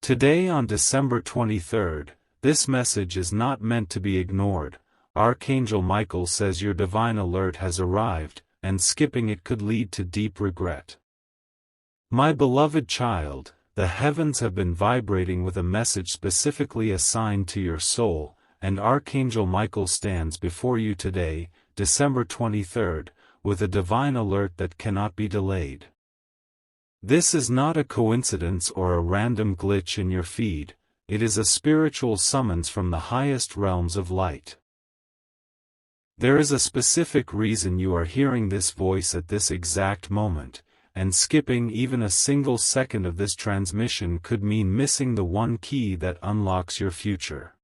Today on December 23rd, this message is not meant to be ignored. Archangel Michael says your divine alert has arrived, and skipping it could lead to deep regret. My beloved child, the heavens have been vibrating with a message specifically assigned to your soul, and Archangel Michael stands before you today, December 23rd, with a divine alert that cannot be delayed. This is not a coincidence or a random glitch in your feed, it is a spiritual summons from the highest realms of light. There is a specific reason you are hearing this voice at this exact moment, and skipping even a single second of this transmission could mean missing the one key that unlocks your future.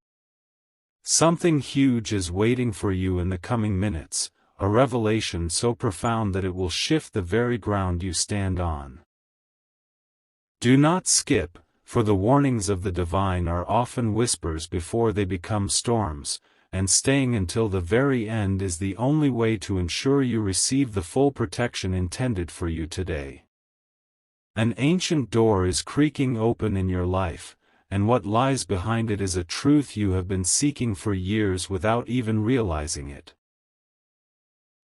Something huge is waiting for you in the coming minutes, a revelation so profound that it will shift the very ground you stand on. Do not skip, for the warnings of the divine are often whispers before they become storms, and staying until the very end is the only way to ensure you receive the full protection intended for you today. An ancient door is creaking open in your life, and what lies behind it is a truth you have been seeking for years without even realizing it.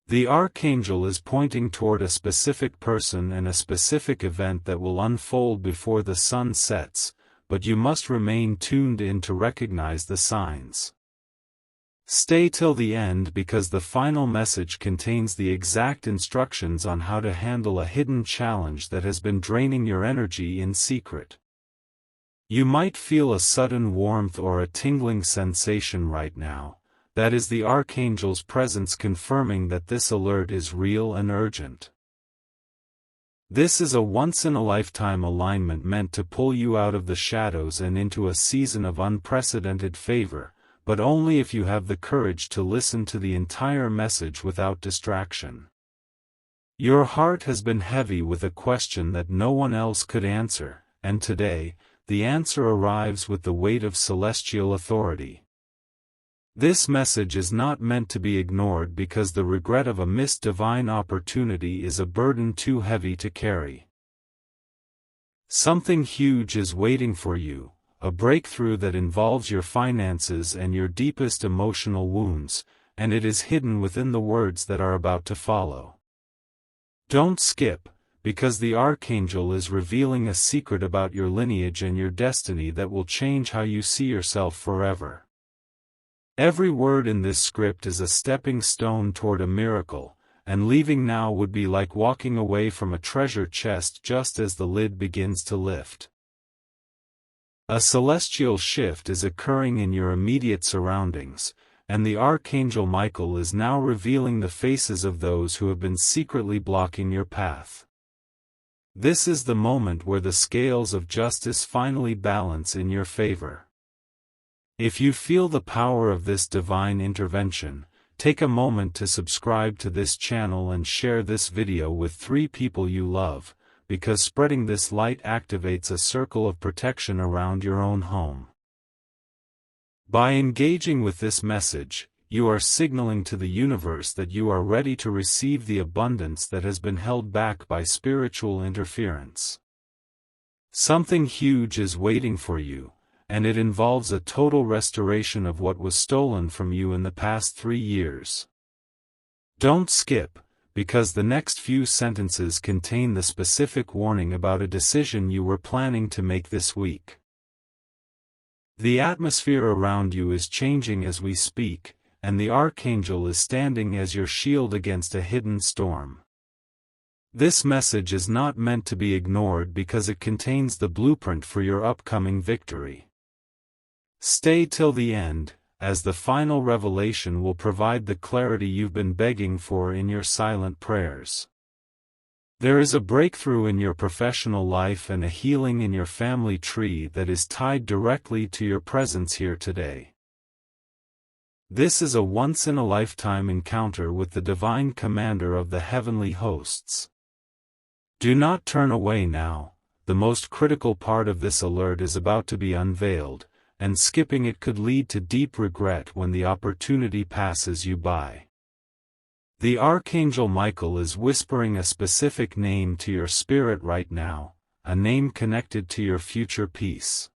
The Archangel is pointing toward a specific person and a specific event that will unfold before the sun sets, but you must remain tuned in to recognize the signs. Stay till the end because the final message contains the exact instructions on how to handle a hidden challenge that has been draining your energy in secret. You might feel a sudden warmth or a tingling sensation right now. That is the Archangel's presence confirming that this alert is real and urgent. This is a once-in-a-lifetime alignment meant to pull you out of the shadows and into a season of unprecedented favor, but only if you have the courage to listen to the entire message without distraction. Your heart has been heavy with a question that no one else could answer, and today, the answer arrives with the weight of celestial authority. This message is not meant to be ignored because the regret of a missed divine opportunity is a burden too heavy to carry. Something huge is waiting for you, a breakthrough that involves your finances and your deepest emotional wounds, and it is hidden within the words that are about to follow. Don't skip, because the Archangel is revealing a secret about your lineage and your destiny that will change how you see yourself forever. Every word in this script is a stepping stone toward a miracle, and leaving now would be like walking away from a treasure chest just as the lid begins to lift. A celestial shift is occurring in your immediate surroundings, and the Archangel Michael is now revealing the faces of those who have been secretly blocking your path. This is the moment where the scales of justice finally balance in your favor. If you feel the power of this divine intervention, take a moment to subscribe to this channel and share this video with 3 people you love, because spreading this light activates a circle of protection around your own home. By engaging with this message, you are signaling to the universe that you are ready to receive the abundance that has been held back by spiritual interference. Something huge is waiting for you, and it involves a total restoration of what was stolen from you in the past 3 years. Don't skip, because the next few sentences contain the specific warning about a decision you were planning to make this week. The atmosphere around you is changing as we speak, and the Archangel is standing as your shield against a hidden storm. This message is not meant to be ignored because it contains the blueprint for your upcoming victory. Stay till the end, as the final revelation will provide the clarity you've been begging for in your silent prayers. There is a breakthrough in your professional life and a healing in your family tree that is tied directly to your presence here today. This is a once-in-a-lifetime encounter with the divine commander of the heavenly hosts. Do not turn away now, the most critical part of this alert is about to be unveiled, and skipping it could lead to deep regret when the opportunity passes you by. The Archangel Michael is whispering a specific name to your spirit right now, a name connected to your future peace.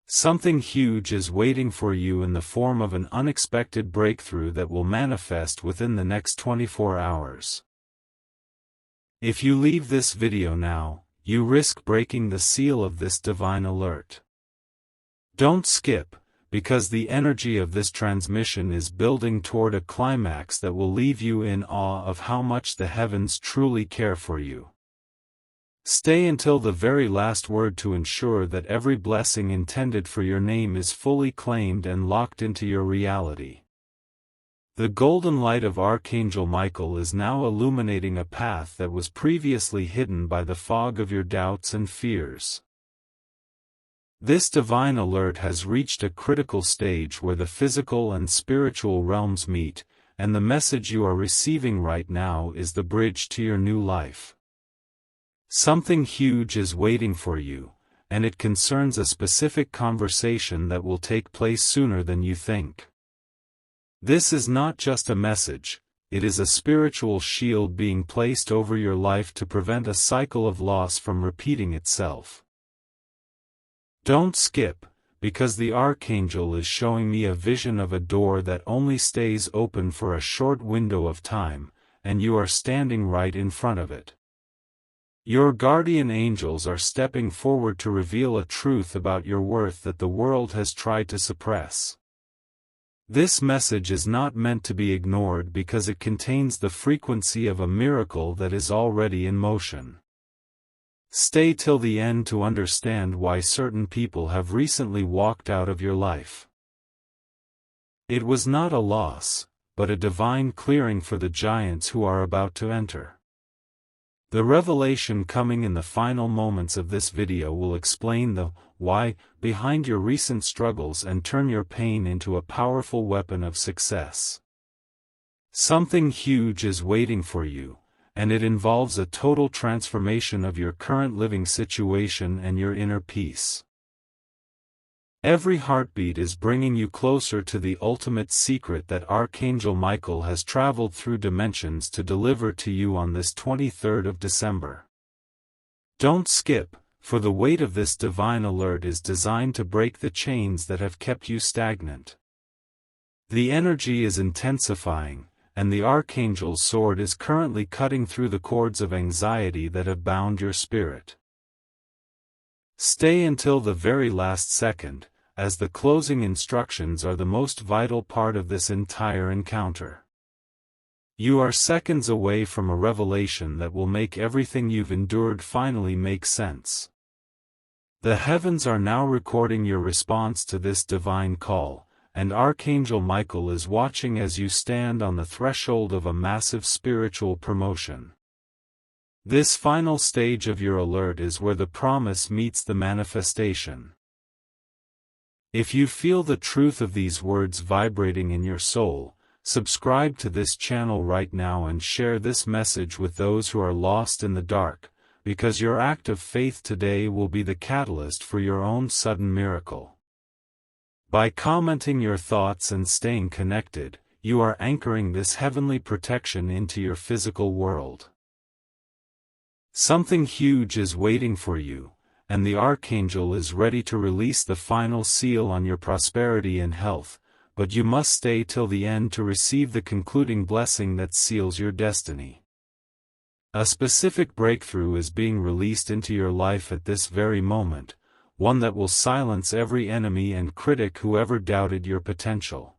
Something huge is waiting for you in the form of an unexpected breakthrough that will manifest within the next 24 hours. If you leave this video now, you risk breaking the seal of this divine alert. Don't skip, because the energy of this transmission is building toward a climax that will leave you in awe of how much the heavens truly care for you. Stay until the very last word to ensure that every blessing intended for your name is fully claimed and locked into your reality. The golden light of Archangel Michael is now illuminating a path that was previously hidden by the fog of your doubts and fears. This divine alert has reached a critical stage where the physical and spiritual realms meet, and the message you are receiving right now is the bridge to your new life. Something huge is waiting for you, and it concerns a specific conversation that will take place sooner than you think. This is not just a message, it is a spiritual shield being placed over your life to prevent a cycle of loss from repeating itself. Don't skip, because the Archangel is showing me a vision of a door that only stays open for a short window of time, and you are standing right in front of it. Your guardian angels are stepping forward to reveal a truth about your worth that the world has tried to suppress. This message is not meant to be ignored because it contains the frequency of a miracle that is already in motion. Stay till the end to understand why certain people have recently walked out of your life. It was not a loss, but a divine clearing for the giants who are about to enter. The revelation coming in the final moments of this video will explain the why behind your recent struggles and turn your pain into a powerful weapon of success. Something huge is waiting for you, and it involves a total transformation of your current living situation and your inner peace. Every heartbeat is bringing you closer to the ultimate secret that Archangel Michael has traveled through dimensions to deliver to you on this 23rd of December. Don't skip, for the weight of this divine alert is designed to break the chains that have kept you stagnant. The energy is intensifying, and the Archangel's sword is currently cutting through the cords of anxiety that have bound your spirit. Stay until the very last second, as the closing instructions are the most vital part of this entire encounter. You are seconds away from a revelation that will make everything you've endured finally make sense. The heavens are now recording your response to this divine call, and Archangel Michael is watching as you stand on the threshold of a massive spiritual promotion. This final stage of your alert is where the promise meets the manifestation. If you feel the truth of these words vibrating in your soul, subscribe to this channel right now and share this message with those who are lost in the dark, because your act of faith today will be the catalyst for your own sudden miracle. By commenting your thoughts and staying connected, you are anchoring this heavenly protection into your physical world. Something huge is waiting for you, and the Archangel is ready to release the final seal on your prosperity and health, but you must stay till the end to receive the concluding blessing that seals your destiny. A specific breakthrough is being released into your life at this very moment, one that will silence every enemy and critic who ever doubted your potential.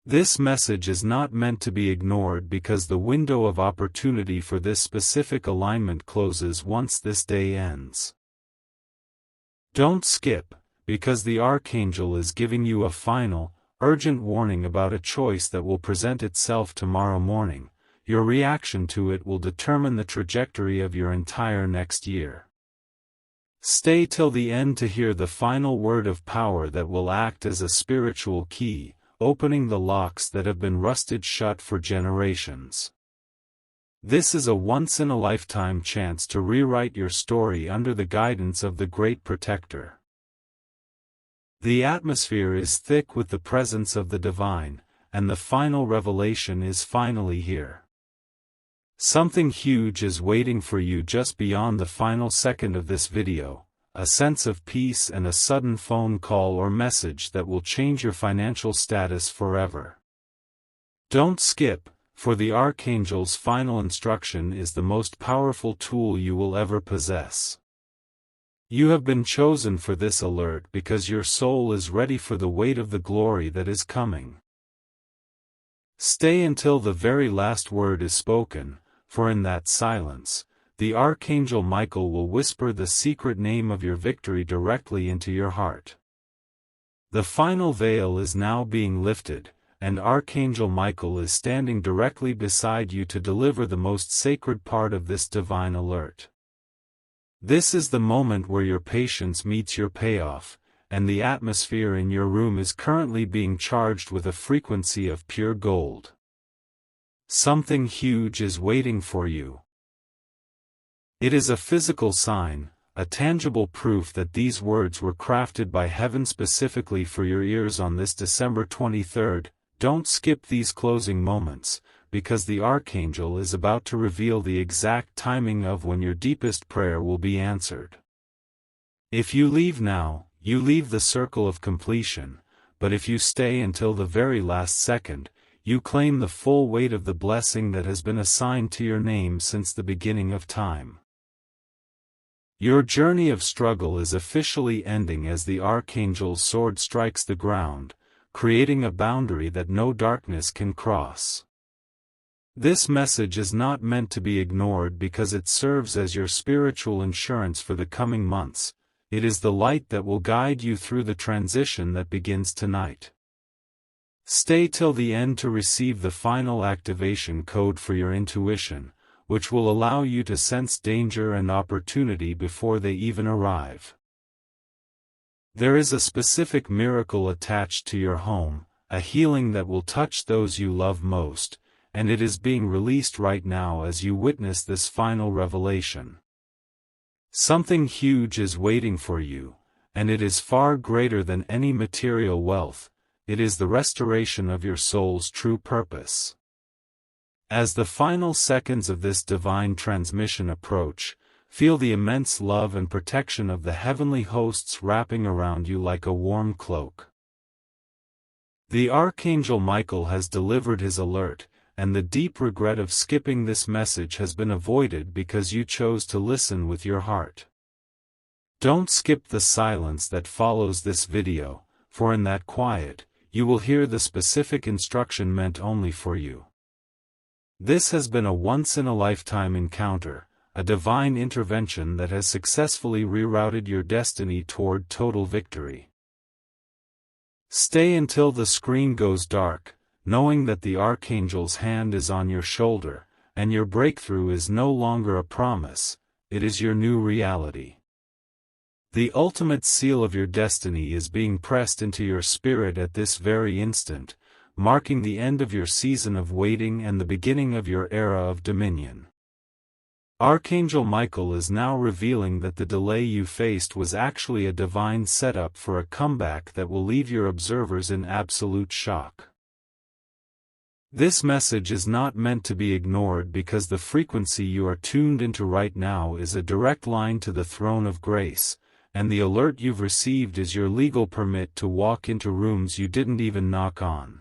This message is not meant to be ignored because the window of opportunity for this specific alignment closes once this day ends. Don't skip, because the Archangel is giving you a final, urgent warning about a choice that will present itself tomorrow morning. Your reaction to it will determine the trajectory of your entire next year. Stay till the end to hear the final word of power that will act as a spiritual key, opening the locks that have been rusted shut for generations. This is a once-in-a-lifetime chance to rewrite your story under the guidance of the Great Protector. The atmosphere is thick with the presence of the divine, and the final revelation is finally here. Something huge is waiting for you just beyond the final second of this video, a sense of peace, and a sudden phone call or message that will change your financial status forever. Don't skip, for the Archangel's final instruction is the most powerful tool you will ever possess. You have been chosen for this alert because your soul is ready for the weight of the glory that is coming. Stay until the very last word is spoken, for in that silence, the Archangel Michael will whisper the secret name of your victory directly into your heart. The final veil is now being lifted, and Archangel Michael is standing directly beside you to deliver the most sacred part of this divine alert. This is the moment where your patience meets your payoff, and the atmosphere in your room is currently being charged with a frequency of pure gold. Something huge is waiting for you. It is a physical sign, a tangible proof that these words were crafted by heaven specifically for your ears on this December 23rd. Don't skip these closing moments, because the Archangel is about to reveal the exact timing of when your deepest prayer will be answered. If you leave now, you leave the circle of completion, but if you stay until the very last second, you claim the full weight of the blessing that has been assigned to your name since the beginning of time. Your journey of struggle is officially ending as the Archangel's sword strikes the ground, creating a boundary that no darkness can cross. This message is not meant to be ignored because it serves as your spiritual insurance for the coming months. It is the light that will guide you through the transition that begins tonight. Stay till the end to receive the final activation code for your intuition, which will allow you to sense danger and opportunity before they even arrive. There is a specific miracle attached to your home, a healing that will touch those you love most, and it is being released right now as you witness this final revelation. Something huge is waiting for you, and it is far greater than any material wealth. It is the restoration of your soul's true purpose. As the final seconds of this divine transmission approach, feel the immense love and protection of the heavenly hosts wrapping around you like a warm cloak. The Archangel Michael has delivered his alert, and the deep regret of skipping this message has been avoided because you chose to listen with your heart. Don't skip the silence that follows this video, for in that quiet, you will hear the specific instruction meant only for you. This has been a once-in-a-lifetime encounter, a divine intervention that has successfully rerouted your destiny toward total victory. Stay until the screen goes dark, knowing that the Archangel's hand is on your shoulder, and your breakthrough is no longer a promise, it is your new reality. The ultimate seal of your destiny is being pressed into your spirit at this very instant, marking the end of your season of waiting and the beginning of your era of dominion. Archangel Michael is now revealing that the delay you faced was actually a divine setup for a comeback that will leave your observers in absolute shock. This message is not meant to be ignored because the frequency you are tuned into right now is a direct line to the throne of grace, and the alert you've received is your legal permit to walk into rooms you didn't even knock on.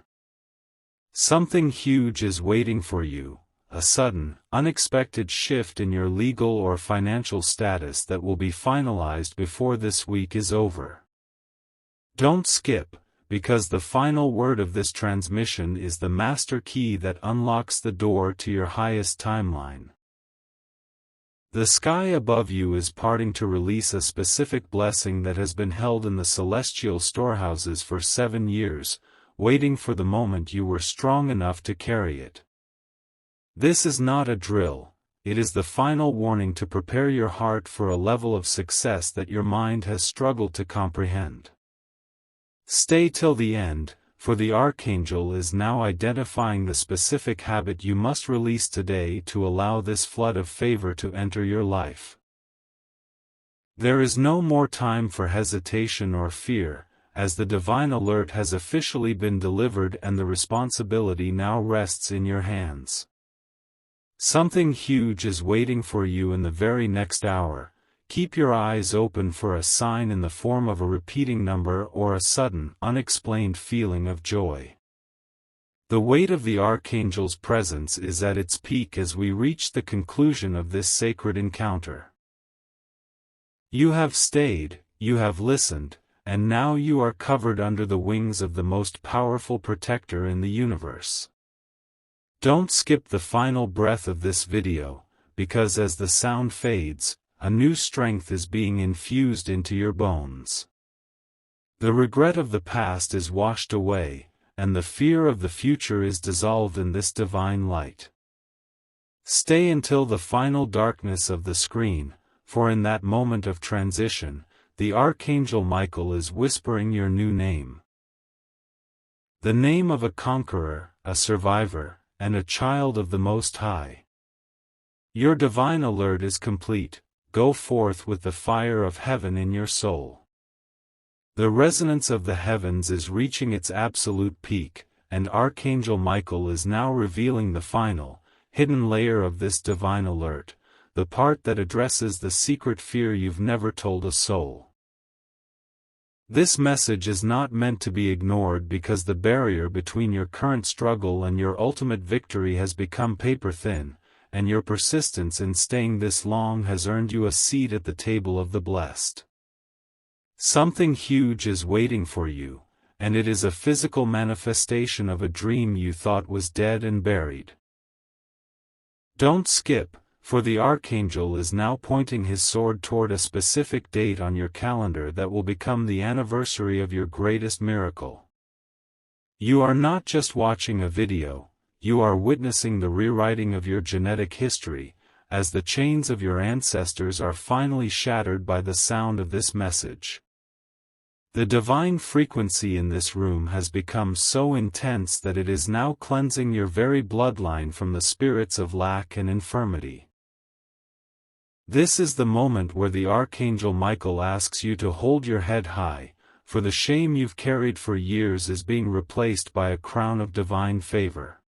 Something huge is waiting for you, a sudden, unexpected shift in your legal or financial status that will be finalized before this week is over. Don't skip, because the final word of this transmission is the master key that unlocks the door to your highest timeline. The sky above you is parting to release a specific blessing that has been held in the celestial storehouses for 7 years, waiting for the moment you were strong enough to carry it. This is not a drill, it is the final warning to prepare your heart for a level of success that your mind has struggled to comprehend. Stay till the end, for the Archangel is now identifying the specific habit you must release today to allow this flood of favor to enter your life. There is no more time for hesitation or fear, as the divine alert has officially been delivered and the responsibility now rests in your hands. Something huge is waiting for you in the very next hour. keep your eyes open for a sign in the form of a repeating number or a sudden, unexplained feeling of joy. The weight of the Archangel's presence is at its peak as we reach the conclusion of this sacred encounter. You have stayed, you have listened, and now you are covered under the wings of the most powerful protector in the universe. Don't skip the final breath of this video, because as the sound fades, a new strength is being infused into your bones. The regret of the past is washed away, and the fear of the future is dissolved in this divine light. Stay until the final darkness of the screen, for in that moment of transition, the Archangel Michael is whispering your new name. The name of a conqueror, a survivor, and a child of the Most High. Your divine alert is complete. Go forth with the fire of heaven in your soul. The resonance of the heavens is reaching its absolute peak, and Archangel Michael is now revealing the final, hidden layer of this divine alert, the part that addresses the secret fear you've never told a soul. This message is not meant to be ignored because the barrier between your current struggle and your ultimate victory has become paper-thin, and your persistence in staying this long has earned you a seat at the table of the blessed. Something huge is waiting for you, and it is a physical manifestation of a dream you thought was dead and buried. Don't skip, for the Archangel is now pointing his sword toward a specific date on your calendar that will become the anniversary of your greatest miracle. You are not just watching a video, you are witnessing the rewriting of your genetic history, as the chains of your ancestors are finally shattered by the sound of this message. The divine frequency in this room has become so intense that it is now cleansing your very bloodline from the spirits of lack and infirmity. This is the moment where the Archangel Michael asks you to hold your head high, for the shame you've carried for years is being replaced by a crown of divine favor.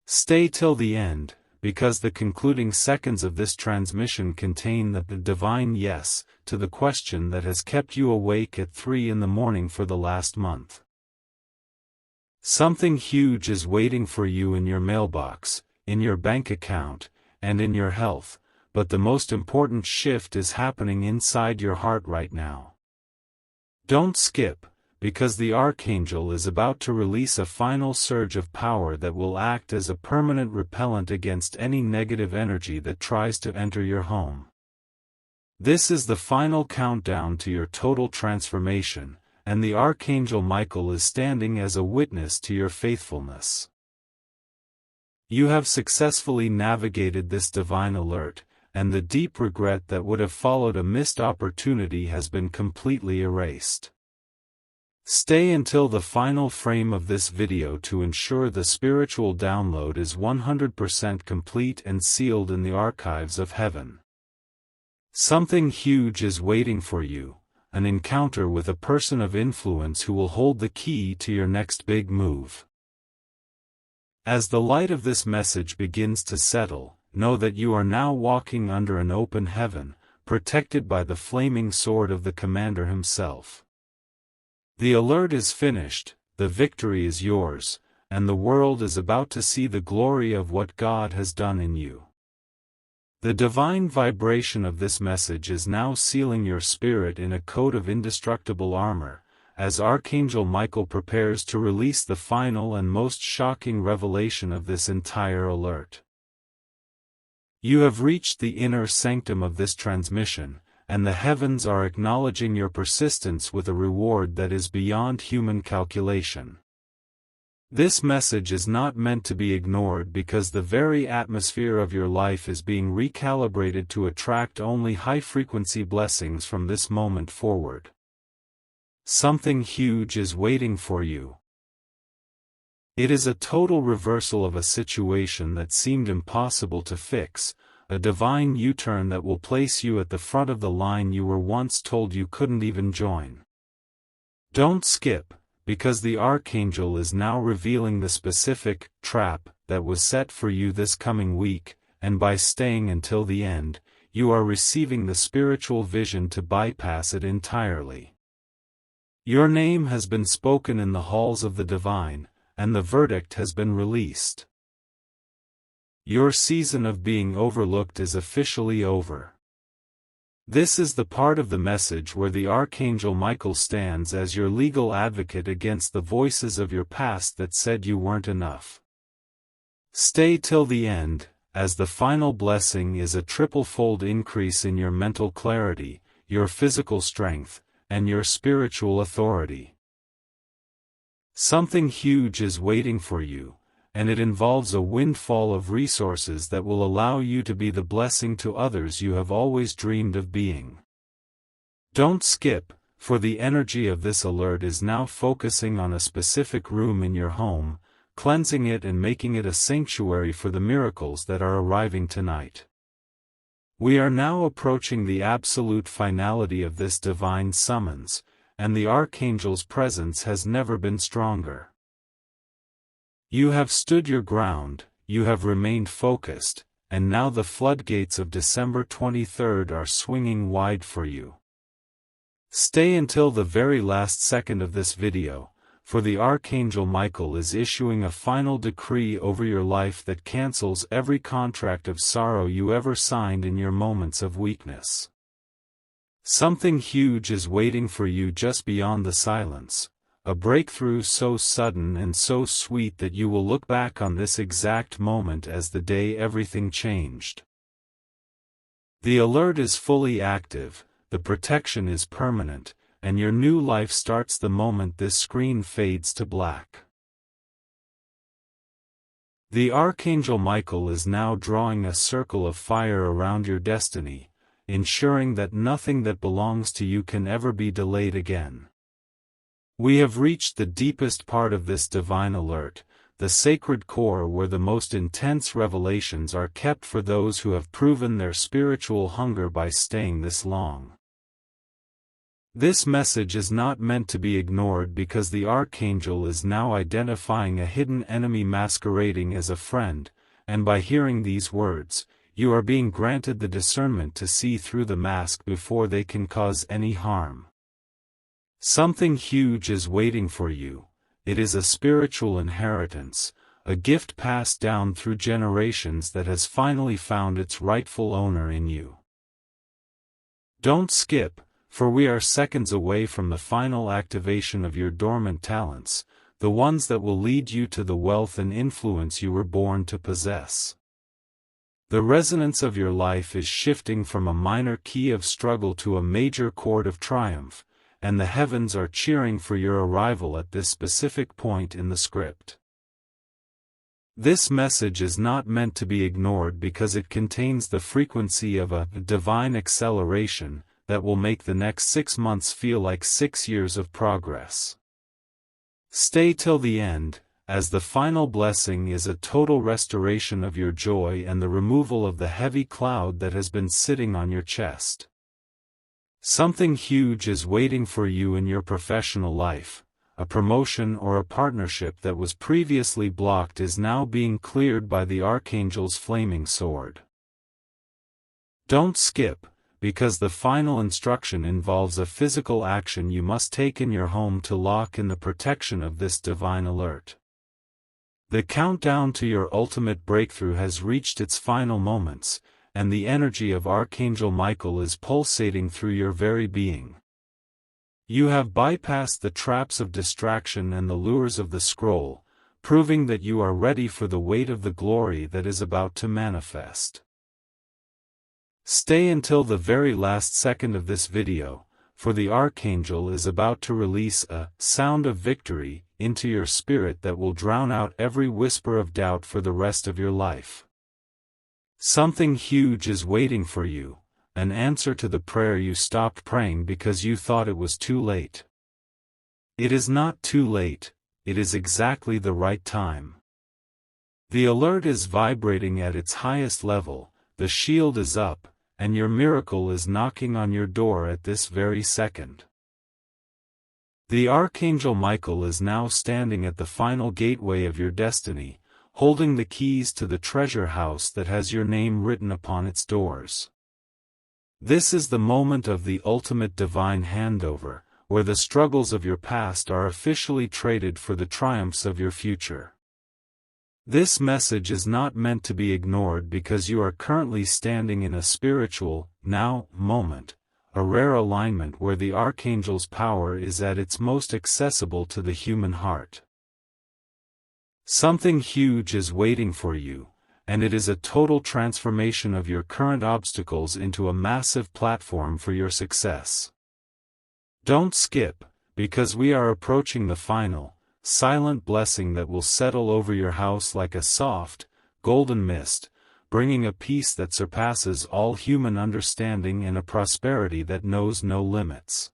Stay till the end, because the concluding seconds of this transmission contain the divine yes to the question that has kept you awake at 3 a.m. for the last month. Something huge is waiting for you in your mailbox, in your bank account, and in your health, but the most important shift is happening inside your heart right now. Don't skip, because the Archangel is about to release a final surge of power that will act as a permanent repellent against any negative energy that tries to enter your home. This is the final countdown to your total transformation, and the Archangel Michael is standing as a witness to your faithfulness. You have successfully navigated this divine alert, and the deep regret that would have followed a missed opportunity has been completely erased. Stay until the final frame of this video to ensure the spiritual download is 100% complete and sealed in the archives of heaven. Something huge is waiting for you, an encounter with a person of influence who will hold the key to your next big move. As the light of this message begins to settle, know that you are now walking under an open heaven, protected by the flaming sword of the Commander himself. The alert is finished, the victory is yours, and the world is about to see the glory of what God has done in you. The divine vibration of this message is now sealing your spirit in a coat of indestructible armor, as Archangel Michael prepares to release the final and most shocking revelation of this entire alert. You have reached the inner sanctum of this transmission, and the heavens are acknowledging your persistence with a reward that is beyond human calculation. This message is not meant to be ignored because the very atmosphere of your life is being recalibrated to attract only high-frequency blessings from this moment forward. Something huge is waiting for you. It is a total reversal of a situation that seemed impossible to fix, a divine U-turn that will place you at the front of the line you were once told you couldn't even join. Don't skip, because the Archangel is now revealing the specific trap that was set for you this coming week, and by staying until the end, you are receiving the spiritual vision to bypass it entirely. Your name has been spoken in the halls of the divine, and the verdict has been released. Your season of being overlooked is officially over. This is the part of the message where the Archangel Michael stands as your legal advocate against the voices of your past that said you weren't enough. Stay till the end, as the final blessing is a triple-fold increase in your mental clarity, your physical strength, and your spiritual authority. Something huge is waiting for you, and it involves a windfall of resources that will allow you to be the blessing to others you have always dreamed of being. Don't skip, for the energy of this alert is now focusing on a specific room in your home, cleansing it and making it a sanctuary for the miracles that are arriving tonight. We are now approaching the absolute finality of this divine summons, and the Archangel's presence has never been stronger. You have stood your ground, you have remained focused, and now the floodgates of December 23rd are swinging wide for you. Stay until the very last second of this video, for the Archangel Michael is issuing a final decree over your life that cancels every contract of sorrow you ever signed in your moments of weakness. Something huge is waiting for you just beyond the silence. A breakthrough so sudden and so sweet that you will look back on this exact moment as the day everything changed. The alert is fully active, the protection is permanent, and your new life starts the moment this screen fades to black. The Archangel Michael is now drawing a circle of fire around your destiny, ensuring that nothing that belongs to you can ever be delayed again. We have reached the deepest part of this divine alert, the sacred core where the most intense revelations are kept for those who have proven their spiritual hunger by staying this long. This message is not meant to be ignored because the Archangel is now identifying a hidden enemy masquerading as a friend, and by hearing these words, you are being granted the discernment to see through the mask before they can cause any harm. Something huge is waiting for you. It is a spiritual inheritance, a gift passed down through generations that has finally found its rightful owner in you. Don't skip, for we are seconds away from the final activation of your dormant talents, the ones that will lead you to the wealth and influence you were born to possess. The resonance of your life is shifting from a minor key of struggle to a major chord of triumph, and the heavens are cheering for your arrival at this specific point in the script. This message is not meant to be ignored because it contains the frequency of a divine acceleration that will make the next 6 months feel like 6 years of progress. Stay till the end, as the final blessing is a total restoration of your joy and the removal of the heavy cloud that has been sitting on your chest. Something huge is waiting for you in your professional life. A promotion or a partnership that was previously blocked is now being cleared by the Archangel's flaming sword. Don't skip, because the final instruction involves a physical action you must take in your home to lock in the protection of this divine alert. The countdown to your ultimate breakthrough has reached its final moments, and the energy of Archangel Michael is pulsating through your very being. You have bypassed the traps of distraction and the lures of the scroll, proving that you are ready for the weight of the glory that is about to manifest. Stay until the very last second of this video, for the Archangel is about to release a sound of victory into your spirit that will drown out every whisper of doubt for the rest of your life. Something huge is waiting for you, an answer to the prayer you stopped praying because you thought it was too late. It is not too late, it is exactly the right time. The alert is vibrating at its highest level, the shield is up, and your miracle is knocking on your door at this very second. The Archangel Michael is now standing at the final gateway of your destiny, holding the keys to the treasure house that has your name written upon its doors. This is the moment of the ultimate divine handover, where the struggles of your past are officially traded for the triumphs of your future. This message is not meant to be ignored because you are currently standing in a spiritual, now, moment, a rare alignment where the Archangel's power is at its most accessible to the human heart. Something huge is waiting for you, and it is a total transformation of your current obstacles into a massive platform for your success. Don't skip, because we are approaching the final, silent blessing that will settle over your house like a soft, golden mist, bringing a peace that surpasses all human understanding and a prosperity that knows no limits.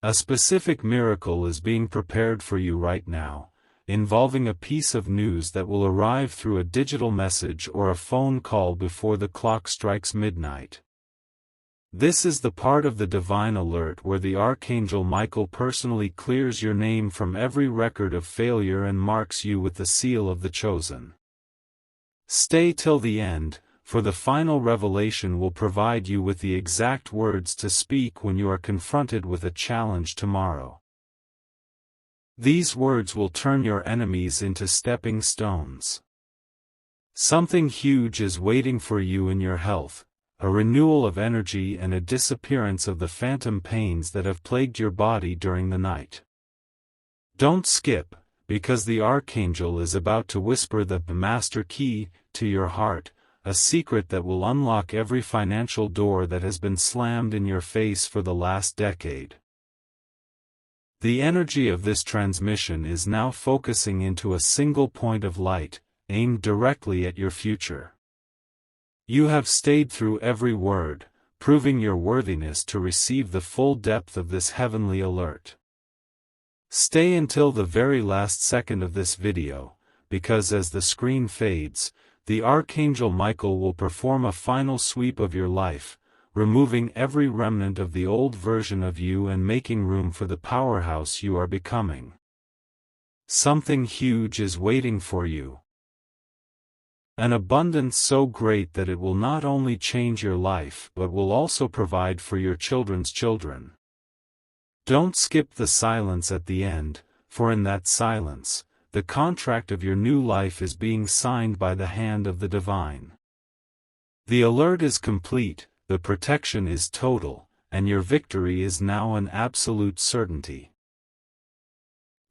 A specific miracle is being prepared for you right now, involving a piece of news that will arrive through a digital message or a phone call before the clock strikes midnight. This is the part of the divine alert where the Archangel Michael personally clears your name from every record of failure and marks you with the seal of the chosen. Stay till the end, for the final revelation will provide you with the exact words to speak when you are confronted with a challenge tomorrow. These words will turn your enemies into stepping stones. Something huge is waiting for you in your health, a renewal of energy and a disappearance of the phantom pains that have plagued your body during the night. Don't skip, because the Archangel is about to whisper the master key to your heart, a secret that will unlock every financial door that has been slammed in your face for the last decade. The energy of this transmission is now focusing into a single point of light, aimed directly at your future. You have stayed through every word, proving your worthiness to receive the full depth of this heavenly alert. Stay until the very last second of this video, because as the screen fades, the Archangel Michael will perform a final sweep of your life, removing every remnant of the old version of you and making room for the powerhouse you are becoming. Something huge is waiting for you. An abundance so great that it will not only change your life but will also provide for your children's children. Don't skip the silence at the end, for in that silence, the contract of your new life is being signed by the hand of the divine. The alert is complete, the protection is total, and your victory is now an absolute certainty.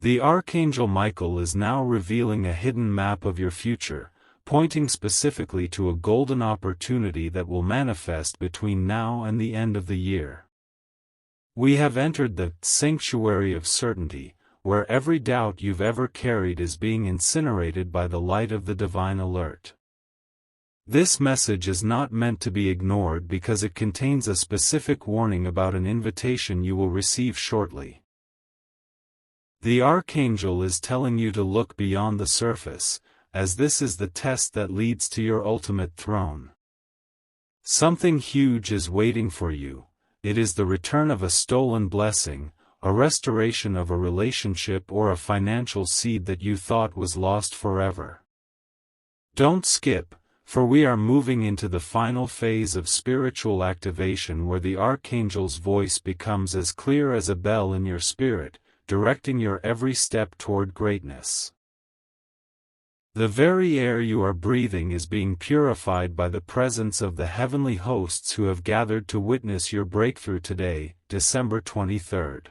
The Archangel Michael is now revealing a hidden map of your future, pointing specifically to a golden opportunity that will manifest between now and the end of the year. We have entered the sanctuary of certainty, where every doubt you've ever carried is being incinerated by the light of the divine alert. This message is not meant to be ignored because it contains a specific warning about an invitation you will receive shortly. The Archangel is telling you to look beyond the surface, as this is the test that leads to your ultimate throne. Something huge is waiting for you. It is the return of a stolen blessing, a restoration of a relationship or a financial seed that you thought was lost forever. Don't skip, for we are moving into the final phase of spiritual activation where the Archangel's voice becomes as clear as a bell in your spirit, directing your every step toward greatness. The very air you are breathing is being purified by the presence of the heavenly hosts who have gathered to witness your breakthrough today, December 23rd.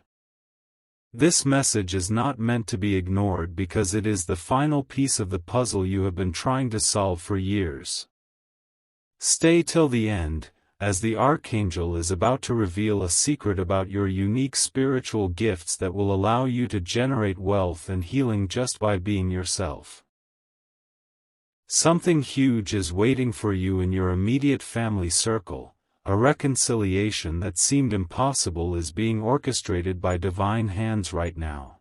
This message is not meant to be ignored because it is the final piece of the puzzle you have been trying to solve for years. Stay till the end, as the Archangel is about to reveal a secret about your unique spiritual gifts that will allow you to generate wealth and healing just by being yourself. Something huge is waiting for you in your immediate family circle. A reconciliation that seemed impossible is being orchestrated by divine hands right now.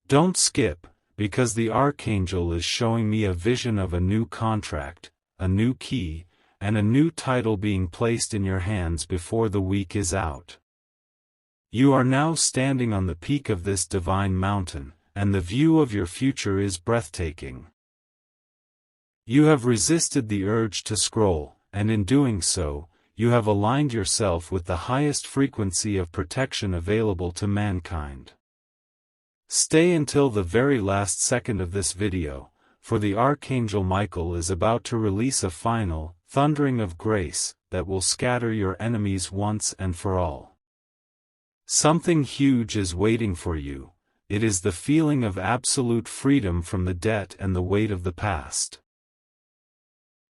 Don't skip, because the Archangel is showing me a vision of a new contract, a new key, and a new title being placed in your hands before the week is out. You are now standing on the peak of this divine mountain, and the view of your future is breathtaking. You have resisted the urge to scroll, and in doing so, you have aligned yourself with the highest frequency of protection available to mankind. Stay until the very last second of this video, for the Archangel Michael is about to release a final, thundering of grace, that will scatter your enemies once and for all. Something huge is waiting for you. It is the feeling of absolute freedom from the debt and the weight of the past.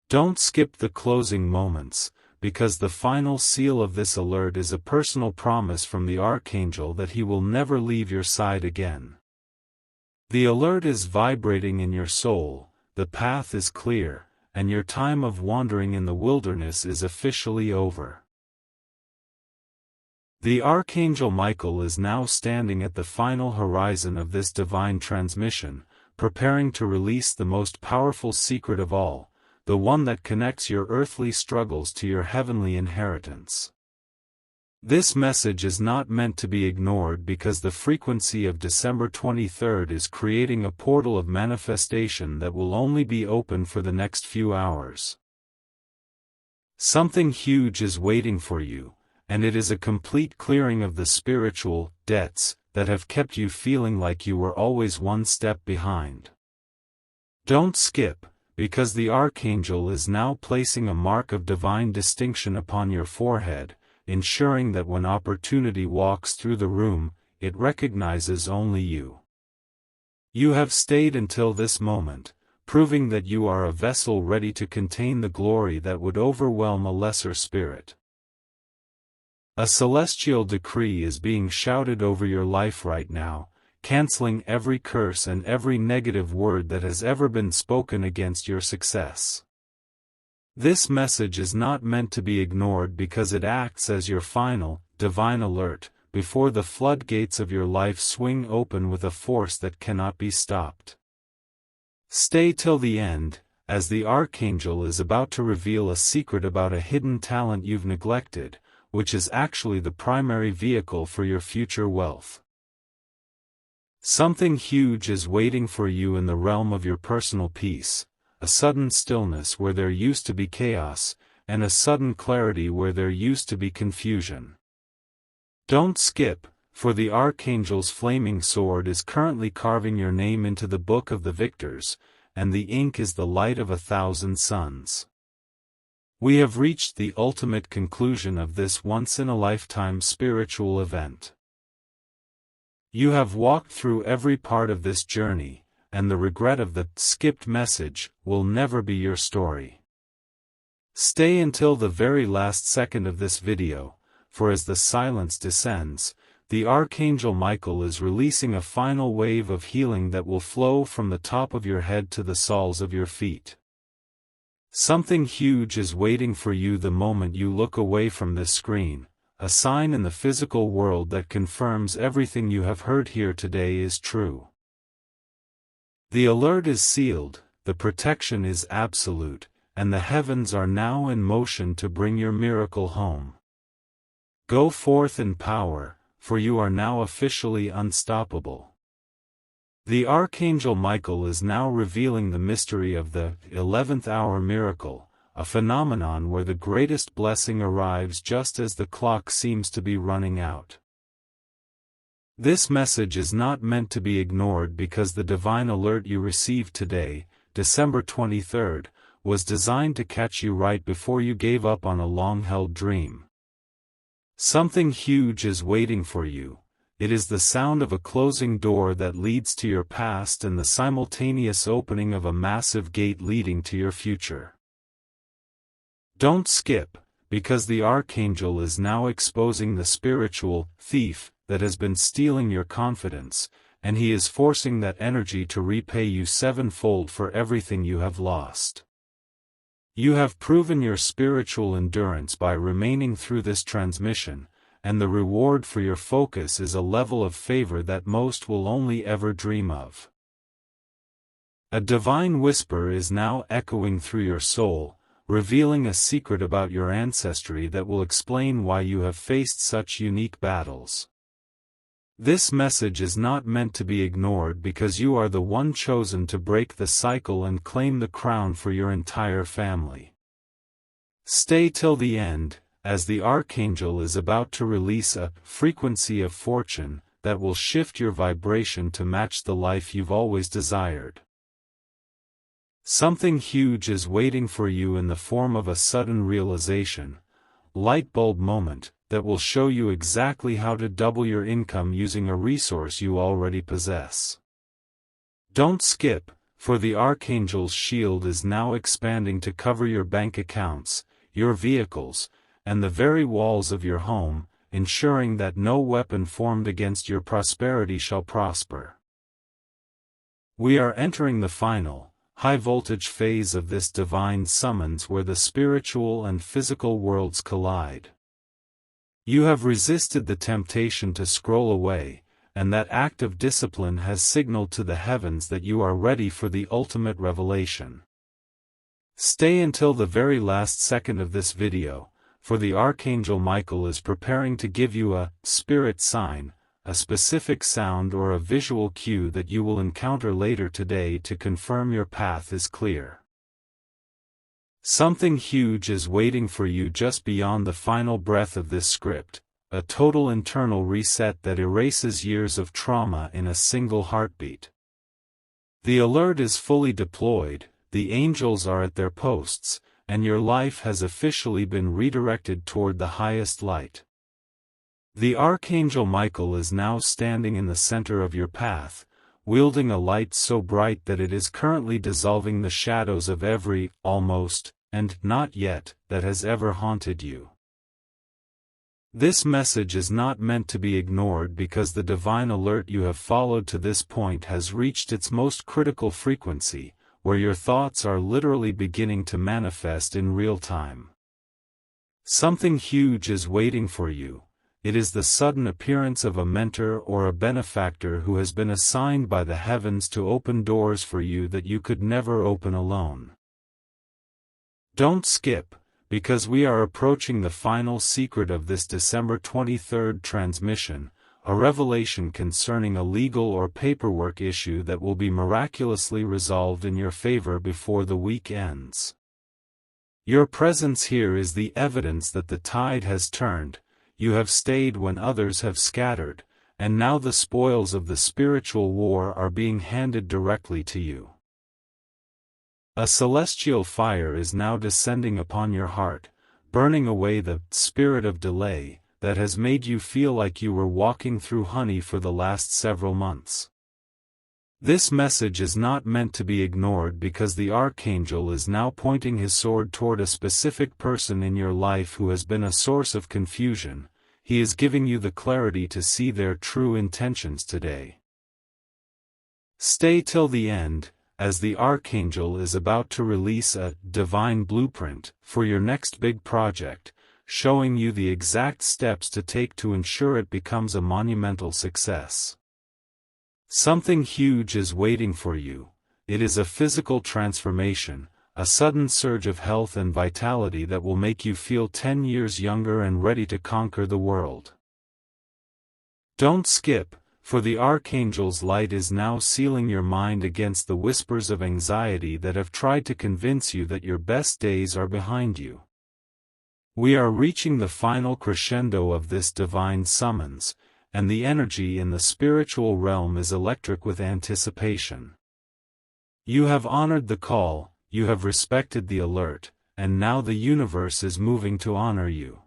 Don't skip the closing moments, because the final seal of this alert is a personal promise from the Archangel that he will never leave your side again. The alert is vibrating in your soul, the path is clear, and your time of wandering in the wilderness is officially over. The Archangel Michael is now standing at the final horizon of this divine transmission, preparing to release the most powerful secret of all, the one that connects your earthly struggles to your heavenly inheritance. This message is not meant to be ignored because the frequency of December 23rd is creating a portal of manifestation that will only be open for the next few hours. Something huge is waiting for you, and it is a complete clearing of the spiritual debts that have kept you feeling like you were always one step behind. Don't skip, because the Archangel is now placing a mark of divine distinction upon your forehead, ensuring that when opportunity walks through the room, it recognizes only you. You have stayed until this moment, proving that you are a vessel ready to contain the glory that would overwhelm a lesser spirit. A celestial decree is being shouted over your life right now, canceling every curse and every negative word that has ever been spoken against your success. This message is not meant to be ignored because it acts as your final, divine alert, before the floodgates of your life swing open with a force that cannot be stopped. Stay till the end, as the Archangel is about to reveal a secret about a hidden talent you've neglected, which is actually the primary vehicle for your future wealth. Something huge is waiting for you in the realm of your personal peace, a sudden stillness where there used to be chaos, and a sudden clarity where there used to be confusion. Don't skip, for the Archangel's flaming sword is currently carving your name into the book of the victors, and the ink is the light of 1,000 suns. We have reached the ultimate conclusion of this once-in-a-lifetime spiritual event. You have walked through every part of this journey, and the regret of the skipped message will never be your story. Stay until the very last second of this video, for as the silence descends, the Archangel Michael is releasing a final wave of healing that will flow from the top of your head to the soles of your feet. Something huge is waiting for you the moment you look away from this screen, a sign in the physical world that confirms everything you have heard here today is true. The alert is sealed, the protection is absolute, and the heavens are now in motion to bring your miracle home. Go forth in power, for you are now officially unstoppable. The Archangel Michael is now revealing the mystery of the 11th hour miracle, a phenomenon where the greatest blessing arrives just as the clock seems to be running out. This message is not meant to be ignored because the divine alert you received today, December 23rd, was designed to catch you right before you gave up on a long-held dream. Something huge is waiting for you. It is the sound of a closing door that leads to your past and the simultaneous opening of a massive gate leading to your future. Don't skip, because the Archangel is now exposing the spiritual thief that has been stealing your confidence, and he is forcing that energy to repay you sevenfold for everything you have lost. You have proven your spiritual endurance by remaining through this transmission, and the reward for your focus is a level of favor that most will only ever dream of. A divine whisper is now echoing through your soul, revealing a secret about your ancestry that will explain why you have faced such unique battles. This message is not meant to be ignored because you are the one chosen to break the cycle and claim the crown for your entire family. Stay till the end, as the Archangel is about to release a frequency of fortune that will shift your vibration to match the life you've always desired. Something huge is waiting for you in the form of a sudden realization, light bulb moment, that will show you exactly how to double your income using a resource you already possess. Don't skip, for the Archangel's shield is now expanding to cover your bank accounts, your vehicles, and the very walls of your home, ensuring that no weapon formed against your prosperity shall prosper. We are entering the final, high-voltage phase of this divine summons where the spiritual and physical worlds collide. You have resisted the temptation to scroll away, and that act of discipline has signaled to the heavens that you are ready for the ultimate revelation. Stay until the very last second of this video, for the Archangel Michael is preparing to give you a spirit sign, a specific sound or a visual cue that you will encounter later today to confirm your path is clear. Something huge is waiting for you just beyond the final breath of this script, a total internal reset that erases years of trauma in a single heartbeat. The alert is fully deployed, the angels are at their posts, and your life has officially been redirected toward the highest light. The Archangel Michael is now standing in the center of your path, wielding a light so bright that it is currently dissolving the shadows of every, almost, and not yet, that has ever haunted you. This message is not meant to be ignored because the divine alert you have followed to this point has reached its most critical frequency, where your thoughts are literally beginning to manifest in real time. Something huge is waiting for you. It is the sudden appearance of a mentor or a benefactor who has been assigned by the heavens to open doors for you that you could never open alone. Don't skip, because we are approaching the final secret of this December 23rd transmission, a revelation concerning a legal or paperwork issue that will be miraculously resolved in your favor before the week ends. Your presence here is the evidence that the tide has turned. You have stayed when others have scattered, and now the spoils of the spiritual war are being handed directly to you. A celestial fire is now descending upon your heart, burning away the spirit of delay that has made you feel like you were walking through honey for the last several months. This message is not meant to be ignored because the Archangel is now pointing his sword toward a specific person in your life who has been a source of confusion. He is giving you the clarity to see their true intentions today. Stay till the end, as the Archangel is about to release a divine blueprint for your next big project, showing you the exact steps to take to ensure it becomes a monumental success. Something huge is waiting for you. It is a physical transformation, a sudden surge of health and vitality that will make you feel 10 years younger and ready to conquer the world. Don't skip, for the Archangel's light is now sealing your mind against the whispers of anxiety that have tried to convince you that your best days are behind you. We are reaching the final crescendo of this divine summons, and the energy in the spiritual realm is electric with anticipation. You have honored the call, you have respected the alert, and now the universe is moving to honor you.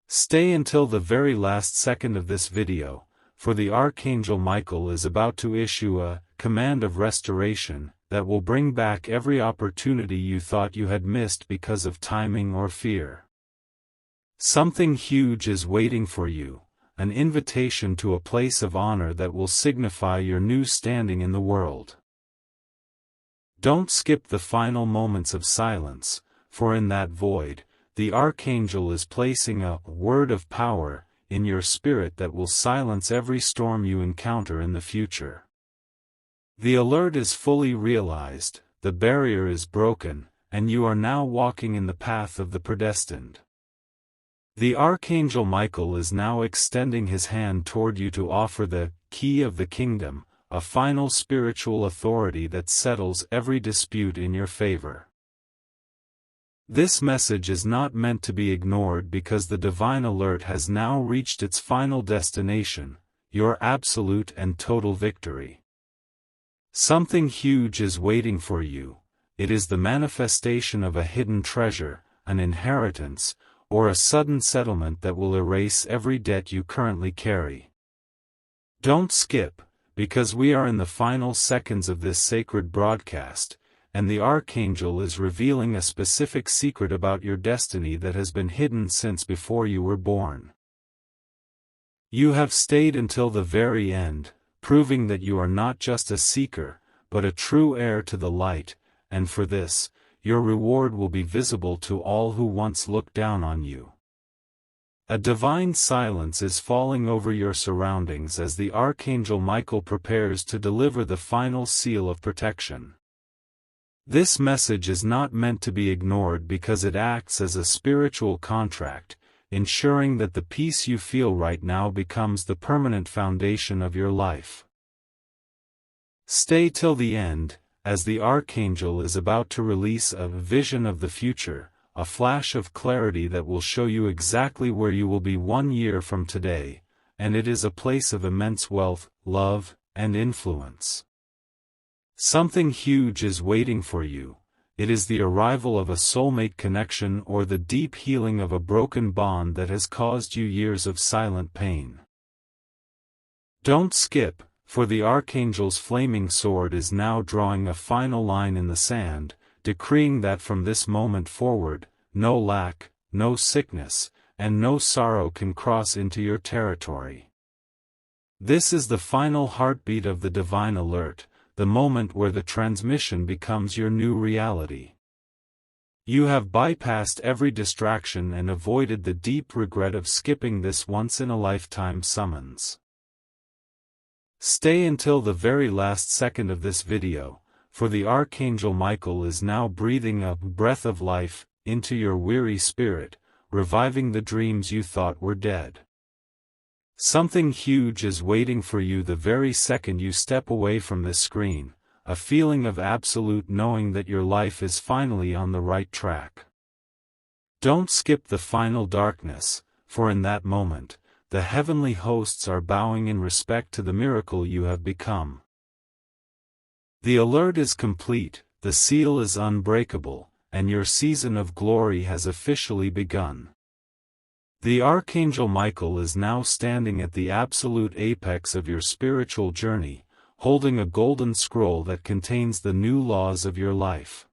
Stay until the very last second of this video, for the Archangel Michael is about to issue a command of restoration that will bring back every opportunity you thought you had missed because of timing or fear. Something huge is waiting for you, an invitation to a place of honor that will signify your new standing in the world. Don't skip the final moments of silence, for in that void, the Archangel is placing a word of power in your spirit that will silence every storm you encounter in the future. The alert is fully realized, the barrier is broken, and you are now walking in the path of the predestined. The Archangel Michael is now extending his hand toward you to offer the key of the kingdom, a final spiritual authority that settles every dispute in your favor. This message is not meant to be ignored because the divine alert has now reached its final destination, your absolute and total victory. Something huge is waiting for you. It is the manifestation of a hidden treasure, an inheritance, or a sudden settlement that will erase every debt you currently carry. Don't skip, because we are in the final seconds of this sacred broadcast, and the Archangel is revealing a specific secret about your destiny that has been hidden since before you were born. You have stayed until the very end, proving that you are not just a seeker, but a true heir to the light, and for this, your reward will be visible to all who once looked down on you. A divine silence is falling over your surroundings as the Archangel Michael prepares to deliver the final seal of protection. This message is not meant to be ignored because it acts as a spiritual contract, ensuring that the peace you feel right now becomes the permanent foundation of your life. Stay till the end, as the Archangel is about to release a vision of the future, a flash of clarity that will show you exactly where you will be 1 year from today, and it is a place of immense wealth, love, and influence. Something huge is waiting for you. It is the arrival of a soulmate connection or the deep healing of a broken bond that has caused you years of silent pain. Don't skip, for the Archangel's flaming sword is now drawing a final line in the sand, decreeing that from this moment forward, no lack, no sickness, and no sorrow can cross into your territory. This is the final heartbeat of the divine alert, the moment where the transmission becomes your new reality. You have bypassed every distraction and avoided the deep regret of skipping this once-in-a-lifetime summons. Stay until the very last second of this video, for the Archangel Michael is now breathing a breath of life into your weary spirit, reviving the dreams you thought were dead. Something huge is waiting for you the very second you step away from this screen, a feeling of absolute knowing that your life is finally on the right track. Don't skip the final darkness, for in that moment, the heavenly hosts are bowing in respect to the miracle you have become. The alert is complete, the seal is unbreakable, and your season of glory has officially begun. The Archangel Michael is now standing at the absolute apex of your spiritual journey, holding a golden scroll that contains the new laws of your life.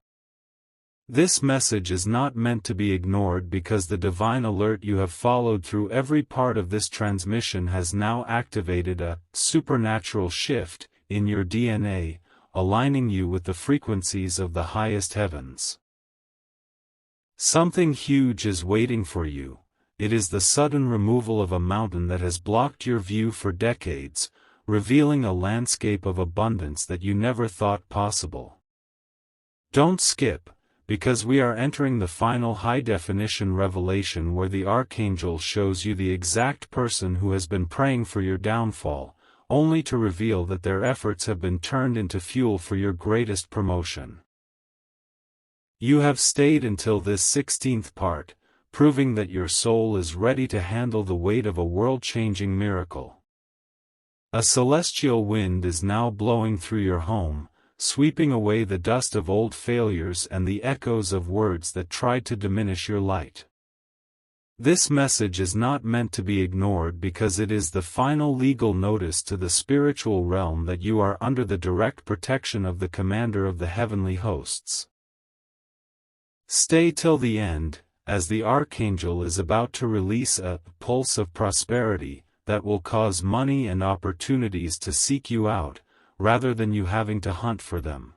This message is not meant to be ignored because the divine alert you have followed through every part of this transmission has now activated a supernatural shift in your DNA, aligning you with the frequencies of the highest heavens. Something huge is waiting for you. It is the sudden removal of a mountain that has blocked your view for decades, revealing a landscape of abundance that you never thought possible. Don't skip, because we are entering the final high-definition revelation where the Archangel shows you the exact person who has been praying for your downfall, only to reveal that their efforts have been turned into fuel for your greatest promotion. You have stayed until this 16th part, proving that your soul is ready to handle the weight of a world-changing miracle. A celestial wind is now blowing through your home, sweeping away the dust of old failures and the echoes of words that tried to diminish your light. This message is not meant to be ignored because it is the final legal notice to the spiritual realm that you are under the direct protection of the Commander of the heavenly hosts. Stay till the end, as the Archangel is about to release a pulse of prosperity that will cause money and opportunities to seek you out, rather than you having to hunt for them.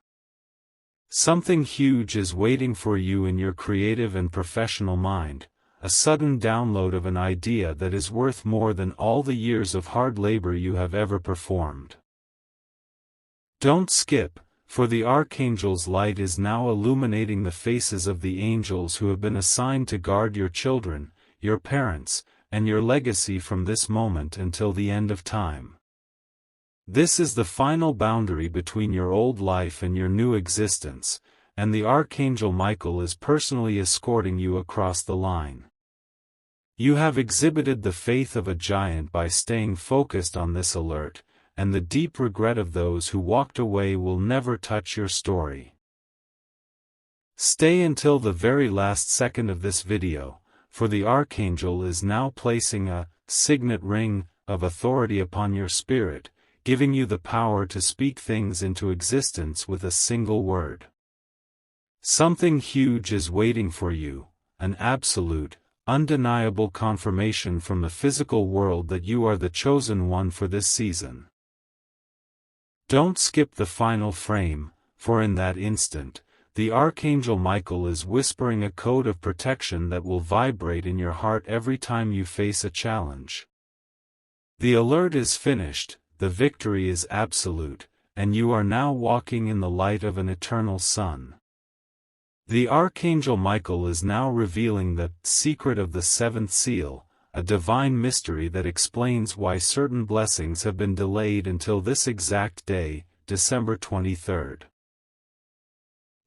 Something huge is waiting for you in your creative and professional mind, a sudden download of an idea that is worth more than all the years of hard labor you have ever performed. Don't skip, for the Archangel's light is now illuminating the faces of the angels who have been assigned to guard your children, your parents, and your legacy from this moment until the end of time. This is the final boundary between your old life and your new existence, and the Archangel Michael is personally escorting you across the line. You have exhibited the faith of a giant by staying focused on this alert, and the deep regret of those who walked away will never touch your story. Stay until the very last second of this video, for the Archangel is now placing a signet ring of authority upon your spirit, giving you the power to speak things into existence with a single word. Something huge is waiting for you, an absolute, undeniable confirmation from the physical world that you are the chosen one for this season. Don't skip the final frame, for in that instant, the Archangel Michael is whispering a code of protection that will vibrate in your heart every time you face a challenge. The alert is finished, the victory is absolute, and you are now walking in the light of an eternal sun. The Archangel Michael is now revealing the secret of the seventh seal, a divine mystery that explains why certain blessings have been delayed until this exact day, December 23rd.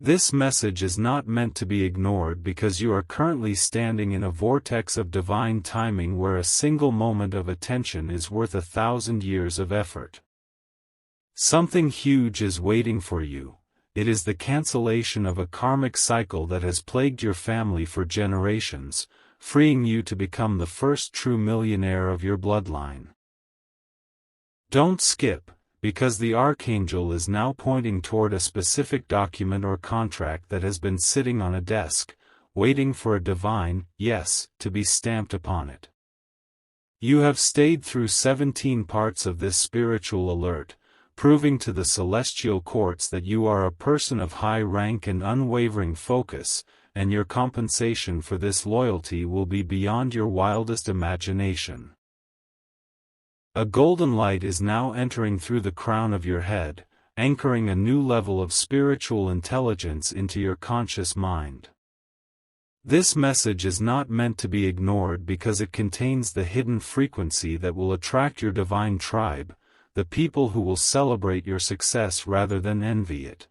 This message is not meant to be ignored because you are currently standing in a vortex of divine timing where a single moment of attention is worth 1,000 years of effort. Something huge is waiting for you. It is the cancellation of a karmic cycle that has plagued your family for generations, freeing you to become the first true millionaire of your bloodline. Don't skip, because the Archangel is now pointing toward a specific document or contract that has been sitting on a desk, waiting for a divine yes to be stamped upon it. You have stayed through 17 parts of this spiritual alert, proving to the celestial courts that you are a person of high rank and unwavering focus, and your compensation for this loyalty will be beyond your wildest imagination. A golden light is now entering through the crown of your head, anchoring a new level of spiritual intelligence into your conscious mind. This message is not meant to be ignored because it contains the hidden frequency that will attract your divine tribe, the people who will celebrate your success rather than envy it.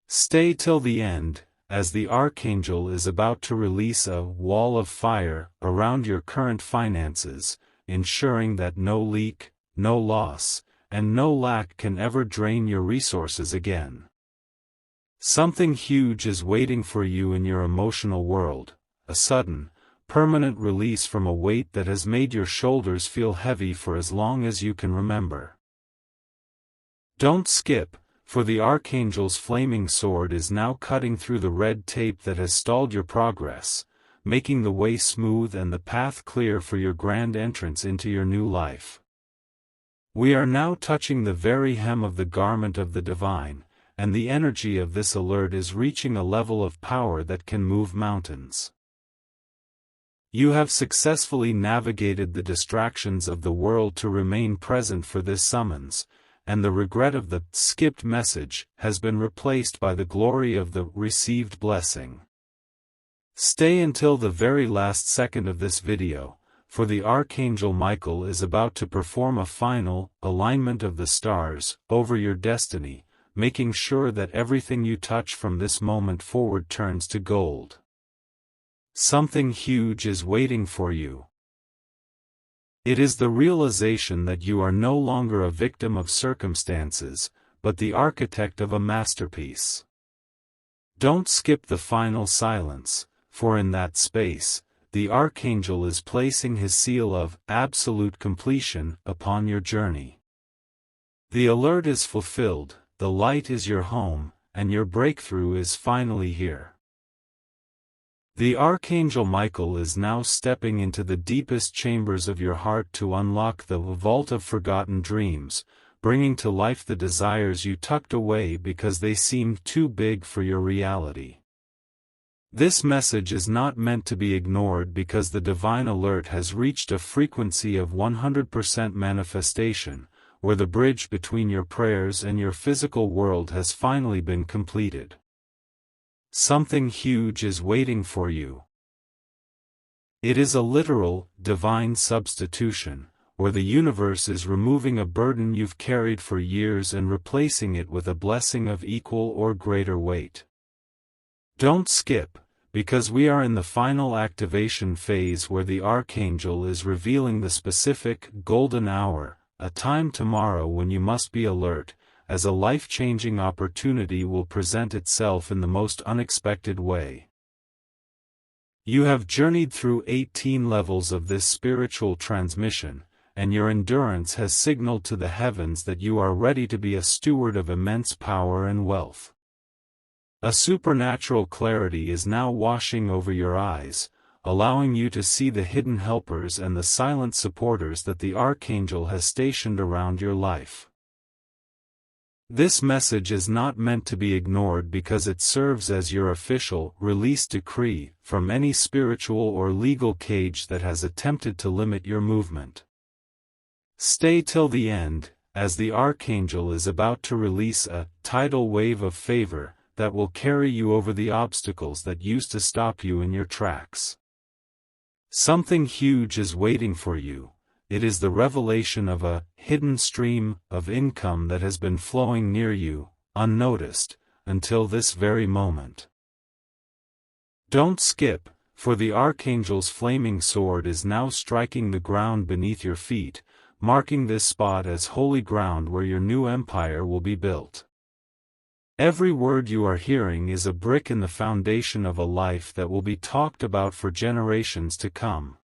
Stay till the end, as the Archangel is about to release a wall of fire around your current finances, ensuring that no leak, no loss, and no lack can ever drain your resources again. Something huge is waiting for you in your emotional world, a sudden, permanent release from a weight that has made your shoulders feel heavy for as long as you can remember. Don't skip, for the Archangel's flaming sword is now cutting through the red tape that has stalled your progress, making the way smooth and the path clear for your grand entrance into your new life. We are now touching the very hem of the garment of the divine, and the energy of this alert is reaching a level of power that can move mountains. You have successfully navigated the distractions of the world to remain present for this summons, and the regret of the skipped message has been replaced by the glory of the received blessing. Stay until the very last second of this video, for the Archangel Michael is about to perform a final alignment of the stars over your destiny, making sure that everything you touch from this moment forward turns to gold. Something huge is waiting for you. It is the realization that you are no longer a victim of circumstances, but the architect of a masterpiece. Don't skip the final silence, for in that space, the Archangel is placing his seal of absolute completion upon your journey. The alert is fulfilled, the light is your home, and your breakthrough is finally here. The Archangel Michael is now stepping into the deepest chambers of your heart to unlock the vault of forgotten dreams, bringing to life the desires you tucked away because they seemed too big for your reality. This message is not meant to be ignored because the divine alert has reached a frequency of 100% manifestation, where the bridge between your prayers and your physical world has finally been completed. Something huge is waiting for you. It is a literal, divine substitution, or the universe is removing a burden you've carried for years and replacing it with a blessing of equal or greater weight. Don't skip, because we are in the final activation phase where the Archangel is revealing the specific golden hour, a time tomorrow when you must be alert, as a life-changing opportunity will present itself in the most unexpected way. You have journeyed through 18 levels of this spiritual transmission, and your endurance has signaled to the heavens that you are ready to be a steward of immense power and wealth. A supernatural clarity is now washing over your eyes, allowing you to see the hidden helpers and the silent supporters that the Archangel has stationed around your life. This message is not meant to be ignored because it serves as your official, release decree from any spiritual or legal cage that has attempted to limit your movement. Stay till the end, as the Archangel is about to release a tidal wave of favor that will carry you over the obstacles that used to stop you in your tracks. Something huge is waiting for you. It is the revelation of a hidden stream of income that has been flowing near you, unnoticed, until this very moment. Don't skip, for the Archangel's flaming sword is now striking the ground beneath your feet, marking this spot as holy ground where your new empire will be built. Every word you are hearing is a brick in the foundation of a life that will be talked about for generations to come.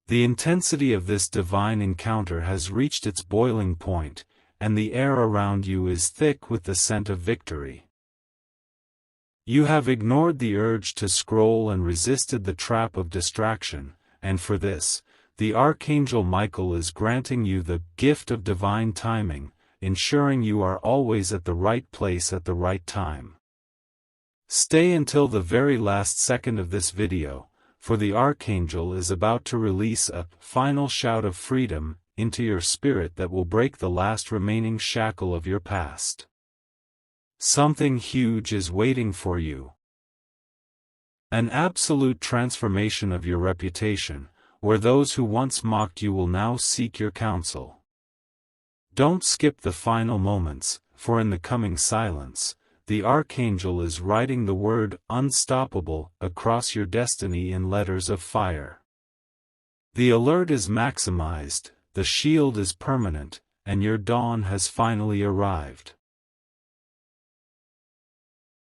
The intensity of this divine encounter has reached its boiling point, and the air around you is thick with the scent of victory. You have ignored the urge to scroll and resisted the trap of distraction, and for this, the Archangel Michael is granting you the gift of divine timing, ensuring you are always at the right place at the right time. Stay until the very last second of this video, for the Archangel is about to release a final shout of freedom into your spirit that will break the last remaining shackle of your past. Something huge is waiting for you. An absolute transformation of your reputation, where those who once mocked you will now seek your counsel. Don't skip the final moments, for in the coming silence, the Archangel is writing the word unstoppable across your destiny in letters of fire. The alert is maximized, the shield is permanent, and your dawn has finally arrived.